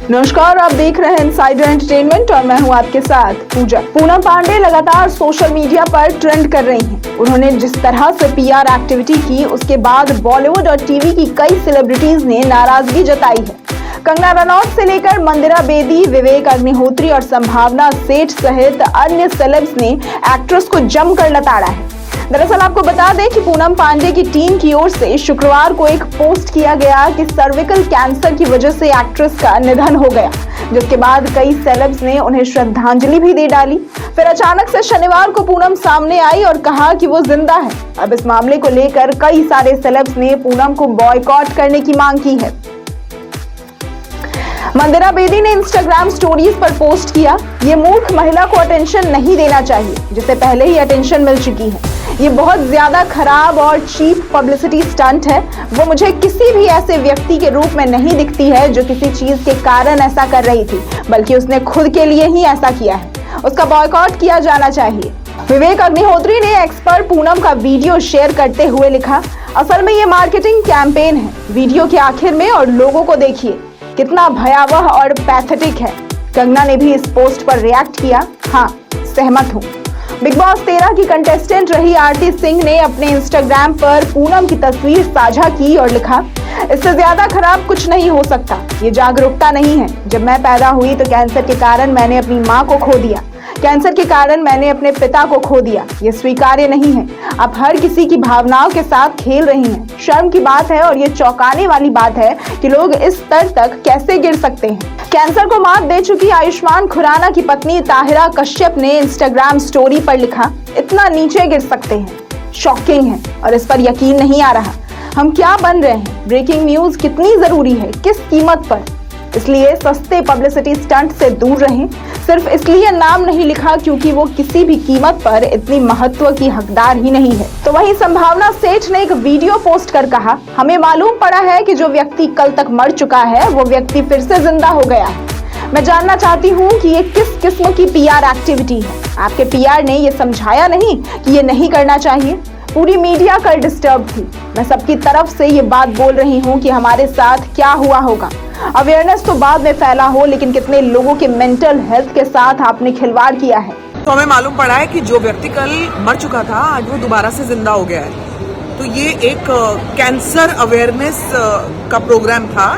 नमस्कार, आप देख रहे हैं इनसाइडर एंटरटेनमेंट और मैं हूं आपके साथ पूजा। पूनम पांडे लगातार सोशल मीडिया पर ट्रेंड कर रही हैं। उन्होंने जिस तरह से पीआर एक्टिविटी की, उसके बाद बॉलीवुड और टीवी की कई सेलिब्रिटीज ने नाराजगी जताई है। कंगना रनौत से लेकर मंदिरा बेदी, विवेक अग्निहोत्री और संभावना सेठ सहित अन्य सेलेब्स ने एक्ट्रेस को जमकर लताड़ा है। दरअसल आपको बता दें कि पूनम पांडे की टीम की ओर से शुक्रवार को एक पोस्ट किया गया कि सर्विकल कैंसर की वजह से एक्ट्रेस का निधन हो गया, जिसके बाद कई सेलेब्स ने उन्हें श्रद्धांजलि भी दे डाली। फिर अचानक से शनिवार को पूनम सामने आई और कहा कि वो जिंदा है। अब इस मामले को लेकर कई सारे सेलेब्स ने पूनम को बॉयकॉट करने की मांग की है। मंदिरा बेदी ने इंस्टाग्राम स्टोरीज पर पोस्ट किया, ये मूर्ख महिला को अटेंशन नहीं देना चाहिए, जिसे पहले ही अटेंशन मिल चुकी है। ये बहुत ज्यादा खराब और चीप पब्लिसिटी स्टंट है। वो मुझे किसी भी ऐसे व्यक्ति के रूप में नहीं दिखती है जो किसी चीज के कारण ऐसा कर रही थी, बल्कि उसने खुद के लिए ही ऐसा किया है। उसका बॉयकॉट किया जाना चाहिए। विवेक अग्निहोत्री ने एक्स पर पूनम का वीडियो शेयर करते हुए लिखा, असल में ये मार्केटिंग कैंपेन है। वीडियो के आखिर में और लोगों को देखिए कितना भयावह और पैथेटिक है। कंगना ने भी इस पोस्ट पर रिएक्ट किया, हाँ सहमत हूँ। बिग बॉस 13 की कंटेस्टेंट रही आरती सिंह ने अपने इंस्टाग्राम पर पूनम की तस्वीर साझा की और लिखा, इससे ज्यादा खराब कुछ नहीं हो सकता। ये जागरूकता नहीं है। जब मैं पैदा हुई तो कैंसर के कारण मैंने अपनी माँ को खो दिया। कैंसर के कारण मैंने अपने पिता को खो दिया। ये स्वीकार्य नहीं है। आप हर किसी की भावनाओं के साथ खेल रही हैं। शर्म की बात है और ये चौंकाने वाली बात है कि लोग इस स्तर तक कैसे गिर सकते हैं। कैंसर को मात दे चुकी आयुष्मान खुराना की पत्नी ताहिरा कश्यप ने इंस्टाग्राम स्टोरी पर लिखा, इतना नीचे गिर सकते हैं, शॉकिंग है और इस पर यकीन नहीं आ रहा। हम क्या बन रहे हैं? ब्रेकिंग न्यूज कितनी जरूरी है, किस कीमत पर? इसलिए सस्ते पब्लिसिटी स्टंट से दूर रहें। सिर्फ इसलिए नाम नहीं लिखा क्योंकि वो किसी भी कीमत पर इतनी महत्व की हकदार ही नहीं है। तो वहीं संभावना सेठ ने एक वीडियो पोस्ट कर कहा, हमें मालूम पड़ा है कि जो व्यक्ति कल तक मर चुका है वो व्यक्ति फिर से जिंदा हो गया है। मैं जानना चाहती हूँ कि ये किस किस्म की पीआर एक्टिविटी है। आपके पीआर ने ये समझाया नहीं कि ये नहीं करना चाहिए। पूरी मीडिया कल डिस्टर्ब थी। मैं सबकी तरफ से ये बात बोल रही हूँ कि हमारे साथ क्या हुआ होगा। अवेयरनेस तो बाद में फैला हो, लेकिन कितने लोगों के मेंटल हेल्थ के साथ आपने खिलवाड़ किया है। तो हमें मालूम पड़ा है कि जो व्यक्ति कल मर चुका था आज वो दोबारा से जिंदा हो गया है। तो ये एक कैंसर अवेयरनेस का प्रोग्राम था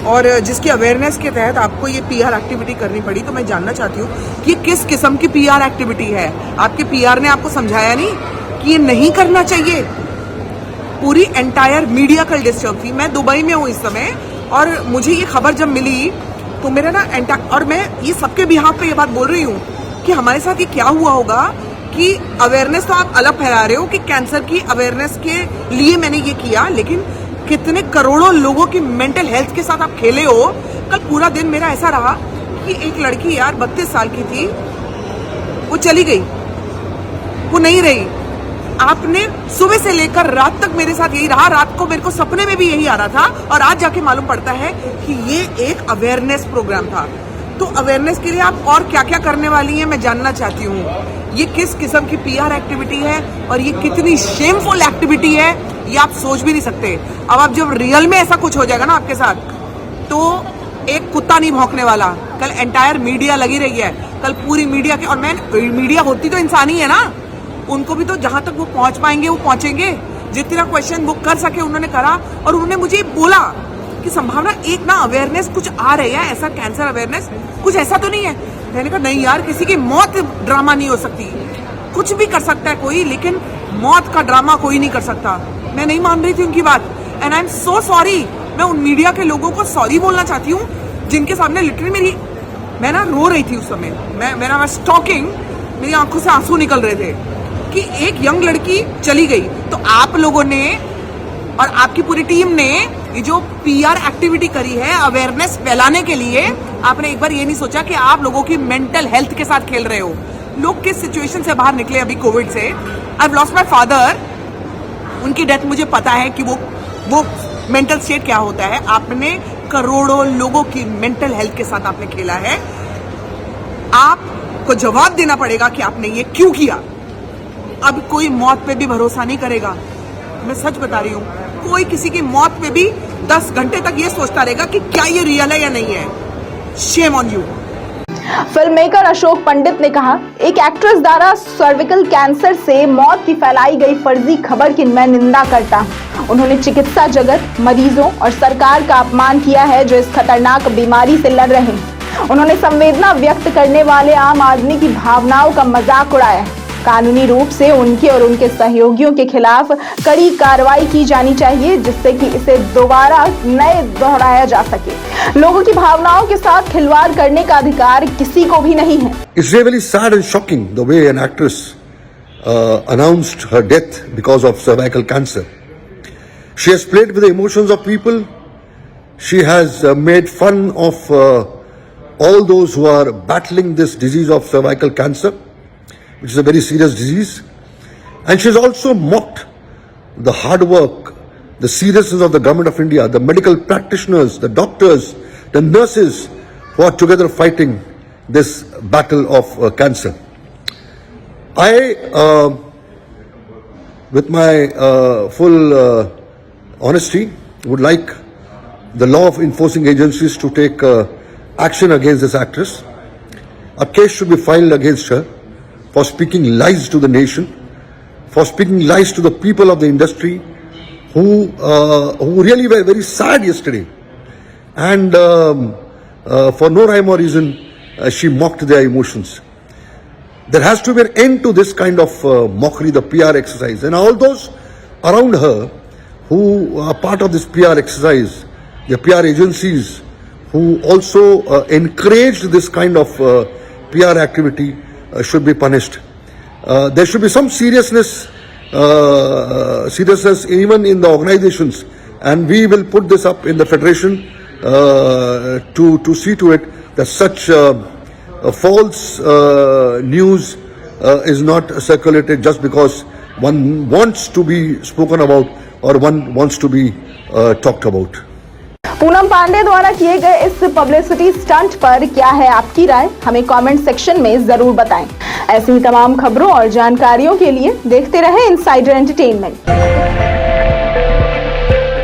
और जिसकी अवेयरनेस के तहत आपको ये पीआर एक्टिविटी करनी पड़ी। तो मैं जानना चाहती हूँ कि किस किस्म की पीआर एक्टिविटी है। आपके पीआर ने आपको समझाया नहीं कि ये नहीं करना चाहिए। पूरी एंटायर मीडिया कल डिस्टर्ब थी। मैं दुबई में हूँ इस समय और मुझे ये खबर जब मिली तो मेरा ना और मैं ये सबके बिहाफ पे ये बात बोल रही हूँ कि हमारे साथ ये क्या हुआ होगा कि अवेयरनेस तो आप अलग फैला रहे हो कि कैंसर की अवेयरनेस के लिए मैंने ये किया, लेकिन कितने करोड़ों लोगों की मेंटल हेल्थ के साथ आप खेले हो। कल पूरा दिन मेरा ऐसा रहा कि एक लड़की यार 32 साल की थी, वो चली गई, वो नहीं रही। आपने सुबह से लेकर रात तक मेरे साथ यही रहा। रात को मेरे को सपने में भी यही आ रहा था और आज जाके मालूम पड़ता है कि ये एक अवेयरनेस प्रोग्राम था। तो अवेयरनेस के लिए आप और क्या क्या करने वाली हैं मैं जानना चाहती हूँ। ये किस किस्म की पीआर एक्टिविटी है और ये कितनी शेमफुल एक्टिविटी है ये आप सोच भी नहीं सकते। अब आप जब रियल में ऐसा कुछ हो जाएगा ना आपके साथ तो एक कुत्ता नहीं भौंकने वाला। कल एंटायर मीडिया लगी रही है, कल पूरी मीडिया के, और मैं मीडिया होती तो इंसान ही है ना, उनको भी तो जहां तक वो पहुंच पाएंगे वो पहुंचेंगे। जितना क्वेश्चन वो कर सके उन्होंने करा और उन्होंने मुझे बोला कि संभावना एक ना अवेयरनेस कुछ आ रही है, ऐसा कैंसर अवेयरनेस कुछ ऐसा तो नहीं है। मैंने कहा नहीं यार, किसी की मौत ड्रामा नहीं हो सकती। कुछ भी कर सकता है कोई, लेकिन मौत का ड्रामा कोई नहीं कर सकता। मैं नहीं मान रही थी उनकी बात and I am so sorry. मैं उन मीडिया के लोगों को सॉरी बोलना चाहती हूँ जिनके सामने लिटरली मैं ना रो रही थी उस समय। मैं स्टॉकिंग, मेरी आंखों से आंसू निकल रहे थे कि एक यंग लड़की चली गई। तो आप लोगों ने और आपकी पूरी टीम ने ये जो पीआर एक्टिविटी करी है अवेयरनेस फैलाने के लिए, आपने एक बार ये नहीं सोचा कि आप लोगों की मेंटल हेल्थ के साथ खेल रहे हो। लोग किस सिचुएशन से बाहर निकले अभी कोविड से। I have lost my father, उनकी डेथ मुझे पता है कि वो मेंटल स्टेट क्या होता है। आपने करोड़ों लोगों की मेंटल हेल्थ के साथ आपने खेला है। आपको जवाब देना पड़ेगा कि आपने ये क्यों किया। अब कोई मौत पे भी भरोसा नहीं करेगा, मैं सच बता रही हूँ। कोई किसी की मौत पे भी 10 घंटे तक ये सोचता रहेगा कि क्या ये रियल है या नहीं है। Shame on you. Film maker Ashok Pandit ने कहा, एक एक्ट्रेस द्वारा सर्विकल कैंसर से मौत की फैलाई गई फर्जी खबर की मैं निंदा करता हूं। उन्होंने चिकित्सा जगत, मरीजों और सरकार का अपमान किया है जो इस खतरनाक बीमारी से लड़ रहे हैं। उन्होंने संवेदना व्यक्त करने वाले आम आदमी की भावनाओं का मजाक उड़ाया है। कानूनी रूप से उनके और उनके सहयोगियों के खिलाफ कड़ी कार्रवाई की जानी चाहिए जिससे कि इसे दोबारा नए दोहराया जा सके। लोगों की भावनाओं के साथ खिलवाड़ करने का अधिकार किसी को भी नहीं है। It's really sad and shocking the way an actress announced her death because of cervical cancer. She has played with the emotions of people. She has made fun of all those who are battling this disease of cervical cancer, which is a very serious disease. And she has also mocked the hard work, the seriousness of the government of India, the medical practitioners, the doctors, the nurses who are together fighting this battle of cancer. I, with my full honesty, would like the law of enforcing agencies to take action against this actress. A case should be filed against her for speaking lies to the nation, for speaking lies to the people of the industry who really were very sad yesterday. And for no rhyme or reason, she mocked their emotions. There has to be an end to this kind of mockery, the PR exercise. And all those around her who are part of this PR exercise, the PR agencies who also encouraged this kind of PR activity should be punished. There should be some seriousness even in the organizations, and we will put this up in the federation to see to it that such false news is not circulated just because one wants to be spoken about or one wants to be talked about. Poonam Pandey द्वारा किए गए इस publicity stunt पर क्या है आपकी राय, हमें comment section में जरूर बताएं। ऐसी ही तमाम खबरों और जानकारियों के लिए देखते रहें इनसाइडर एंटरटेनमेंट।